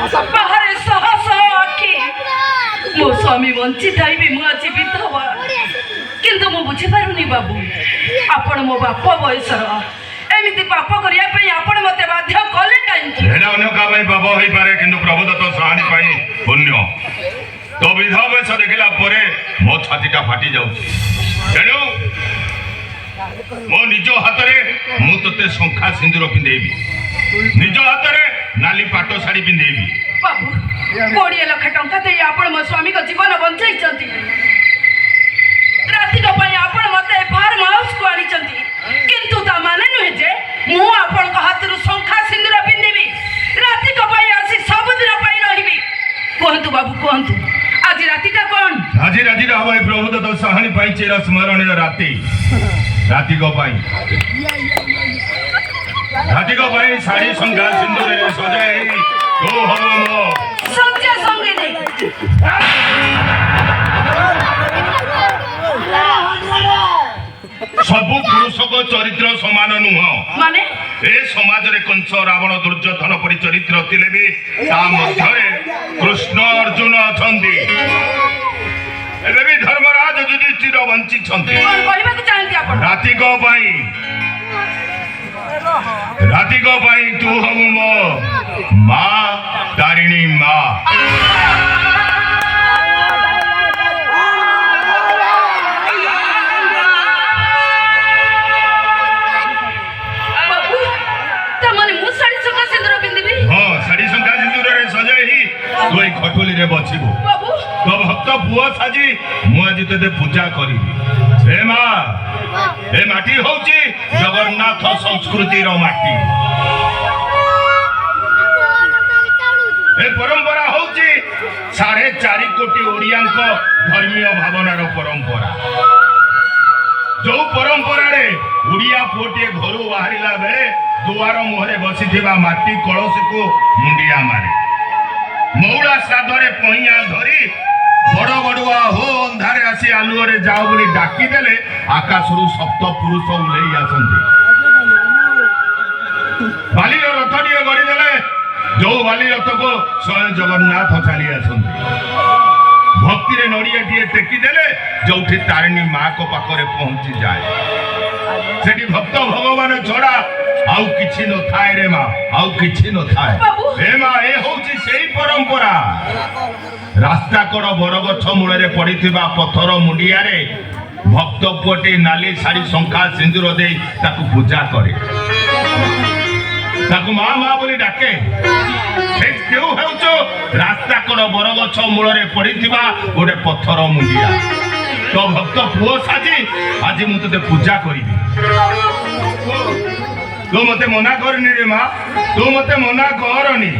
ବାହାରେ ଶହ ଶହ ଆଖି ମୋ ସ୍ୱାମୀ ବଞ୍ଚିଥାଇ ବି ମୁଁ ଆଜି ବିଧବା। କିନ୍ତୁ ମୁଁ ବୁଝିପାରୁନି ବାବୁ, ଆପଣ ମୋ ବାପ ବୟସର, ଏମିତି ପାପ କରିବା ପାଇଁ ଆପଣ ମତେ ବାଧ୍ୟ କଲେ କାହିଁକି? ଅନ୍ୟ କାହା ପାଇଁ ପାପ ହେଇପାରେ, କିନ୍ତୁ ପ୍ରଭୁ ଦତ୍ତ ସାହାଣୀ ପାଇଁ ପୁଣ୍ୟ। ତୋ ବିଧବା ବୟସ ଦେଖିଲା ପରେ ମୋ ଛାତିଟା ଫାଟି ଯାଉଛି। ତେଣୁ ମୋ ନିଜ ହାତରେ ମୁଁ ତୋତେ ଶଙ୍ଖା ସିନ୍ଦୁର ପିନ୍ଧେଇବି, ନିଜ ହାତରେ ନାଲି ପାଟ ଶାଢ଼ୀ ପିନ୍ଧେଇବି। ବାବୁ, 20 ଲକ୍ଷ ଟଙ୍କା ଦେଇ ଆପଣ ମୋ ସ୍ୱାମୀଙ୍କ ଜୀବନ ବଞ୍ଚାଇଛନ୍ତି। ରାତିକ ପାଇଁ ଆପଣ ମତେ ଫାର୍ମ ହାଉସକୁ ଆଣିଛନ୍ତି, କିନ୍ତୁ ତା ମାନେ ନୁହେଁ ଯେ ମୁଁ ଆପଣଙ୍କ ହାତରୁ ଶଙ୍ଖା ସିନ୍ଦୁର ପିନ୍ଧିବି, ରାତିକ ପାଇଁ ଆସି ସବୁଦିନ ପାଇଁ ରହିବି। କୁହନ୍ତୁ ବାବୁ, କୁହନ୍ତୁ ଆଜି ରାତିଟା କଣ? ଆଜି ରାତିଟା ହବ ଏ ପ୍ରଭୁ ଦତ୍ତ ସାହାଣୀ ପାଇଁ ଚିର ସ୍ମରଣୀୟ ରାତି। ରାତିକ ପାଇଁ ଶାଢ଼ୀ ଶଙ୍ଖା ସିନ୍ଦୁରରେ ସଜାଇ ତୁ ହବ ମୋ ସଞ୍ଜୟ ସଙ୍ଗିନୀ। ସବୁ ପୁରୁଷଙ୍କ ଚରିତ୍ର ସମାନ ନୁହଁ। ମାନେ ଏ ସମାଜରେ କଂସ, ରାବଣ, ଦୁର୍ଯ୍ୟୋଧନ ପରି ଚରିତ୍ର ଥିଲେ ବି ତା ମଧ୍ୟରେ କୃଷ୍ଣ, ଅର୍ଜୁନ ଅଛନ୍ତି। ଏବେ ବି ଧର୍ମରାଜ ଯୁଧିଷ୍ଠିର ବଞ୍ଚିଛନ୍ତି। କଣ କହିବାକୁ ଚାହାନ୍ତି ଆପଣ? ରାତିକ ପାଇଁ ତୁ ହବୁ ମୋ ମା ତାରିଣୀ ମା। ଖଟୁଲିରେ ବସିବୁ, ତୋ ଭକ୍ତ ପୁଅ ସାଜି ମୁଁ ଆଜି ତତେ ପୂଜା କରିବି। ଏ ମା, ଏ ମାଟି ହଉଛି ଜଗନ୍ନାଥ ସଂସ୍କୃତିର ମାଟି। ଏ ପରମ୍ପରା ହଉଛି 4.5 କୋଟି ଓଡ଼ିଆଙ୍କ ଧର୍ମୀୟ ଭାବନାର ପରମ୍ପରା। ଯୋଉ ପରମ୍ପରାରେ ଓଡ଼ିଆ ପୁଅଟିଏ ଘରୁ ବାହାରିଲା ବେଳେ ଦୁଆର ମୁହଁରେ ବସିଥିବା ମାଟି କଳସକୁ ମୁଣ୍ଡିଆ ମାରେ। ମଉଳା ଶ୍ରାଦ୍ଧରେ ପଇଁଆ ଧରି ବଡ଼ ବଡ଼ୁଆ ହୋ ଅନ୍ଧାରେ ଆସି ଆଲୁଅରେ ଯାଉ ବୋଲି ଡାକିଦେଲେ ଆକାଶରୁ ସପ୍ତ ପୁରୁଷ ଓହ୍ଲେଇ ଆସନ୍ତି। ବାଲିର ରଥଟିଏ ଗଡ଼ିଦେଲେ ଯୋଉ ବାଲି ରଥକୁ ସ୍ୱୟଂ ଜଗନ୍ନାଥ ଚାଲି ଆସନ୍ତି। ଭକ୍ତିରେ ନଡ଼ିଆଟିଏ ଟେକିଦେଲେ ଯୋଉଠି ତାରିଣୀ ମାଙ୍କ ପାଖରେ ପହଞ୍ଚି ଯାଏ। ସେଠି ଭକ୍ତ ଭଗବାନ ଛଡା ଆଉ କିଛି ନଥାଏ ରେ ମା, ଆଉ କିଛି ନଥାଏ। ଏ ମା, ଏ ହଉଛି ସେଇ ପରମ୍ପରା। ରାସ୍ତା କଡ଼ ବରଗଛ ମୂଳରେ ପଡିଥିବା ପଥର ମୁଣ୍ଡିଆରେ ଭକ୍ତ ପୁଅଟି ନାଲି ଶାଢ଼ୀ ଶଙ୍ଖା ସିନ୍ଦୁର ଦେଇ ତାକୁ ପୂଜା କରେ, ତାକୁ ମା ମା ବୋଲି ଡାକେ। କେଉଁ ହେଉଛ ରାସ୍ତା କଡ଼ ବରଗଛ ମୂଳରେ ପଡିଥିବା ଗୋଟେ ପଥର ମୁଣ୍ଡିଆ। ତୋ ଭକ୍ତ ପୁଅ ସାଜି ଆଜି ମୁଁ ତତେ ପୂଜା କରିବି। ତୁ ମତେ ମନା କରନି ରେ ମା, ତୁ ମତେ ମନା କରନି।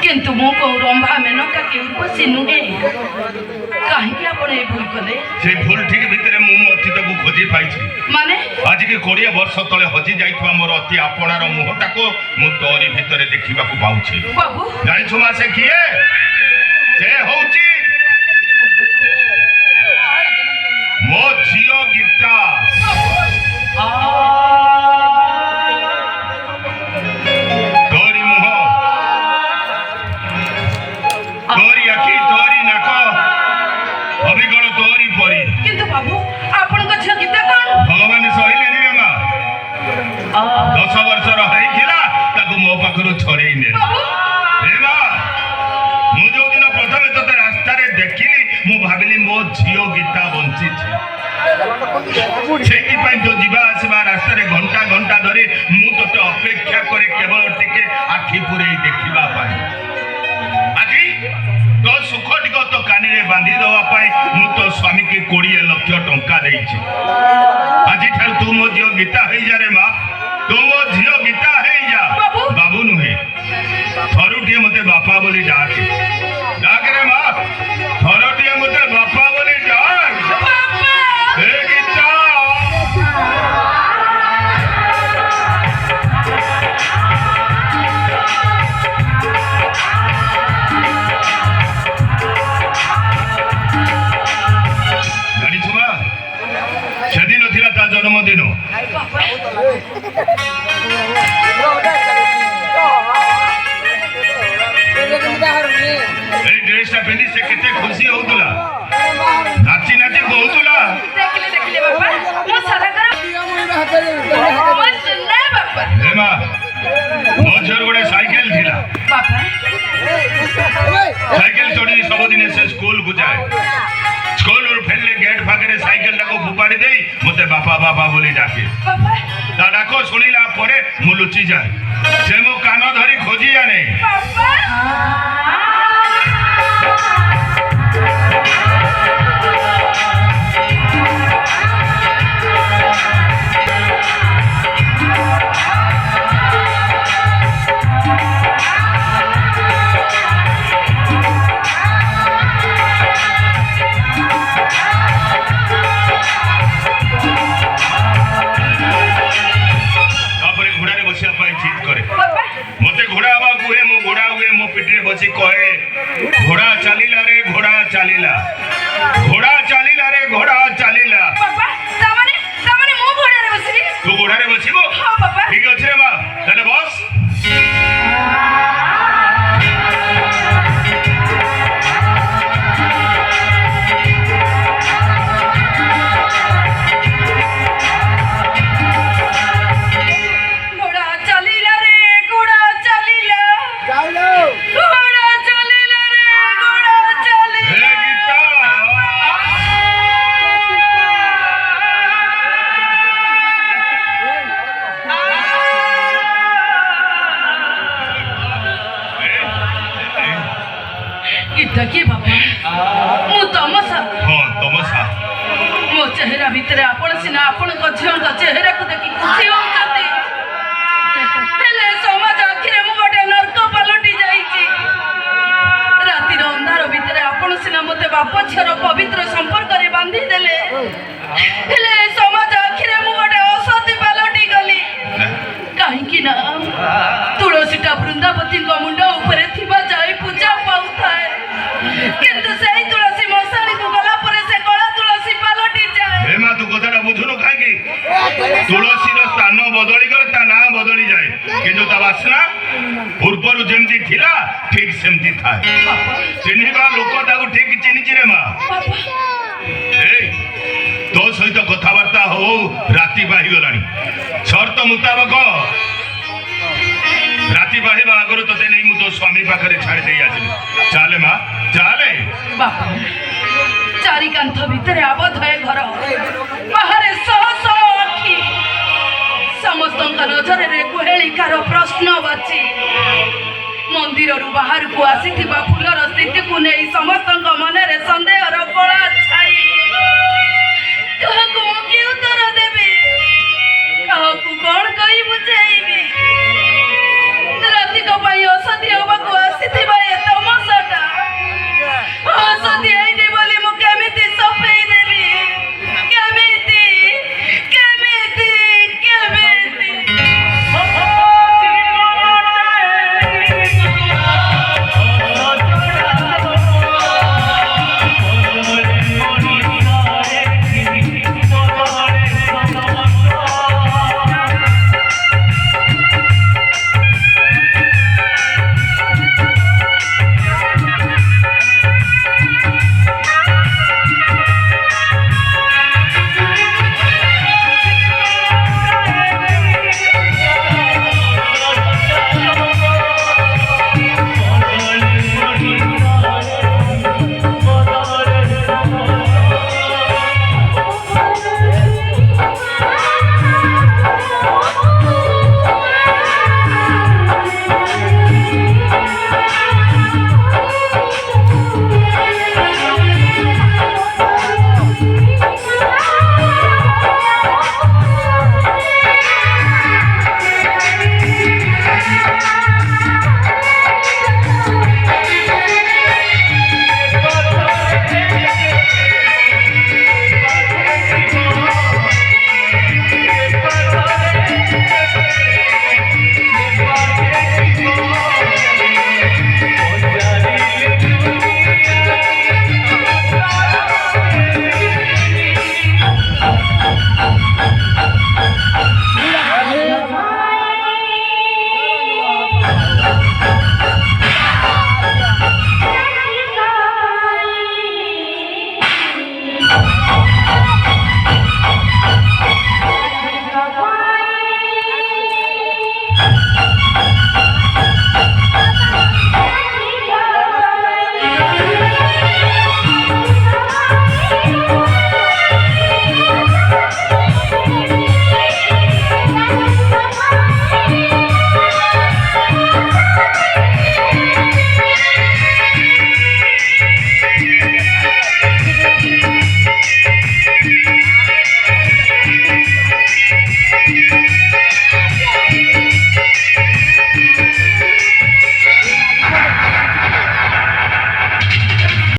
किंतु मो को रंभा मेनका के उर्वशी नुहे कहीं आपण ए भूल कले से भूल ठीक भितरे मु अतीत को खोजी पाइछि माने आज ଆଜିକି 20 ବର୍ଷ ତଳେ ହଜି ଯାଇଥିବା ମୋର ଅତି ଆପଣାର ମୁହଁଟାକୁ ମୁଁ ତୋରି ଭିତରେ ଦେଖିବାକୁ ପାଉଛି। ବାବୁ ଜାଣିଛୁ ମା ସେ କିଏ? ସେ ହଉଛି ମୋ ଝିଅ ଗୀତା। ତୋରି ମୁହଁ, ତୋରି ଆଖି, ତୋରି ନାକ, ଅବିକଳ ତୋରି ପରି। କିନ୍ତୁ ବାବୁ ଆପଣଙ୍କ ଝିଅ ଗୀତା କଣ? ଭଗବାନ ସହିଲେନି ରେ ମା। 10 ବର୍ଷର ହେଇଥିଲା ତାକୁ ମୋ ପାଖରୁ ଛଡେଇ ନେଲେ। ବାବୁ ରେ ମା, ମୁଁ ଯୋଉଦିନ ପ୍ରଥମେ ତତେ ରାସ୍ତାରେ ଦେଖିଲି ମୁଁ ଭାବିଲି ମୋ ଝିଅ ଗୀତା ବଞ୍ଚିଛି। ସେଇଥିପାଇଁ ତ ଯିବା ଆସିବା ରାସ୍ତାରେ ଘଣ୍ଟା ଘଣ୍ଟା ଧରି ମୁଁ ତତେ ଅପେକ୍ଷା କରେ କେବଳ ଟିକେ ଆଖି ପୁରେଇ ଦେଖିବା ପାଇଁ। ଆଜି ତୋ ସୁଖ ଟିକ ତୋ କାନିରେ ବାନ୍ଧି ଦେବା ପାଇଁ ମୁଁ ତୋ ସ୍ୱାମୀକି 20 ଲକ୍ଷ ଟଙ୍କା ଦେଇଛି। ଆଜିଠାରୁ ତୁ ମୋ ଝିଅ ଗୀତା ହେଇଯା ରେ ମା। ତୁ ମୋ ଝିଅ ଗୀତା ହେଇଯା। ବାବୁ ନୁହେଁ, ଥରୁଟିଏ ମତେ ବାପା ବୋଲି ଡାକେ। ଡାକରେ ମା, ଥରଟିଏ ମତେ ବାପା ବୋଲି ଡାକ। ହେ ଗୀତା। ଜାଣିଛୁ ମା, ସେଦିନ ଥିଲା ତା ଜନ୍ମଦିନ। এই ড্রেসটা পিন্ধি সে কেতে খুশি হଉଥିଲା, নাচি নাচি কହୁଥିଲା। ଦେଖିଲେ ଦେଖିଲେ ବାପା ମୋ ସାରାଙ୍କର ମୋ ସୁନା ବାପା। ହେ ମା, ମୋ ଝିଅର ଗୋଟେ ସାଇକେଲ ଥିଲା। ବାପା ସାଇକେଲ ଚଢ଼ି ସବୁଦିନେ ସେ ସ୍କୁଲକୁ ଯାଏ। ସ୍କୁଲରୁ ଫେରିଲେ ଗେଟ୍ ପାଖରେ ସାଇକେଲଟାକୁ ଫୋପାଡ଼ି ଦେଇ ମତେ ବାପା ବାପା ବୋଲି ଡାକେ। ବାପା ତା ଡାକ ଶୁଣିଲା ପରେ ମୁଁ ଲୁଚିଯାଏ। ସେ ମୋ କାନ ଧରି ଖୋଜି ଆଣେ। ବାପା ତାପରେ ଘୋଡ଼ାରେ ବସିବା ପାଇଁ ଜିଦ୍ କରେ। ମତେ ଘୋଡ଼ା ହବାକୁ ହୁଏ, ମୁଁ ଘୋଡ଼ା ହୁଏ, ମୋ ପିଠିରେ ବସି କହେ, ଘୋଡ଼ା ଚାଲିଲା ରେ ଘୋଡ଼ା ଚାଲିଲା, ଘୋଡ଼ା ଚାଲିଲା ରେ ଘୋଡ଼ା ଚାଲିଲା। ବାପା ତାମାନେ ମୁଁ ଘୋଡ଼ାରେ ବସିବି? ତୁ ଘୋଡ଼ାରେ ବସିବୁ? ହଁ ବାପା। ଠିକ ଅଛି ରେ ମା, ତାହେଲେ ବସ। ଘୋଡ଼ା ଚାଲିଲା ରେ ଘୋଡ଼ା ଚାଲିଲା, ଘୋଡ଼ା ଚାଲିଲା ରେ ଘୋଡ଼ା ଚାଲିଲା। ହେ ଗୀତା। ଗୀତା କିଏ ବାପା? ମୁଁ ତମସା। ହଁ ତମସା। ମୋ ଚେହେରା ଭିତରେ ଆପଣ ସିନା ଆପଣଙ୍କ ଝିଅଙ୍କ ଚେହେରାକୁ ଦେଖି ଖୁସି ହଉଛନ୍ତି, ହେଲେ ସମାଜ ଆଖିରେ ମୁଁ ଗୋଟେ ନର୍କ ପାଲଟି ଯାଇଛି। ରାତିର ଅନ୍ଧାର ଭିତରେ ଆପଣ ସିନା ମତେ ବାପ ଝିଅର ପବିତ୍ର ସମ୍ପର୍କରେ ବାନ୍ଧି ଦେଲେ, ହେଲେ ସମାଜ ଆଖିରେ ମୁଁ ଗୋଟେ ଅସତୀ ପାଲଟି ଗଲି। କାହିଁକି ନା ତୁଳସୀଟା ବୃନ୍ଦାବତୀଙ୍କ ମୁଣ୍ଡ ଉପରେ ଥିବା ଯାଇ ପୂଜା ପାଉଥାଏ, କିନ୍ତୁ ସେଇ ତୁଳସୀ ମଶାଣୀକୁ ଗଲା ପରେ ସେ କଳା ତୁଳସୀ ପାଲଟି ଯାଏ। ହେ ମା, ତୁ କଥାଟା ବୁଝୁନୁ କାହିଁକି? ତୁଳସୀର ସ୍ଥାନ ବଦଳି ଗଲେ ତା ନାଁ ବଦଳି ଯାଏ, କିନ୍ତୁ ତା ବାସ୍ନା ପୂର୍ବରୁ ଯେମିତି ଥିଲା ଠିକ ସେମିତି ଥାଏ। ଚିହ୍ନିବା ଲୋକ ତାକୁ ଠିକ ଚିହ୍ନିଛି ରେ ମା। ଏଇ ତୋ ସହିତ କଥାବାର୍ତ୍ତା ହଉ ରାତି ପାହିଗଲାଣି। ସର୍ତ୍ତ ମୁତାବକ ରାତି ପାହିବା ଆଗରୁ ତତେ ନେଇ ମୁଁ ତୋ ସ୍ୱାମୀ ପାଖରେ ଛାଡ଼ି ଦେଇ ଆସିଲି। ଚାଲେ ମା, ଚାଲେ। ବାପା ଚାରି କାନ୍ଥ ଭିତରେ ଆବଦ୍ଧ ଏ ଘର, ବାହାରେ ଶହ ଶହ ଆଖି, ସମସ୍ତଙ୍କ ନଜରରେ କୁହେଳିକାର ପ୍ରଶ୍ନବାଚୀ। ମନ୍ଦିରରୁ ବାହାରକୁ ଆସିଥିବା ଫୁଲର ସ୍ଥିତିକୁ ନେଇ ସମସ୍ତଙ୍କ ମନରେ ସନ୍ଦେହର କଳା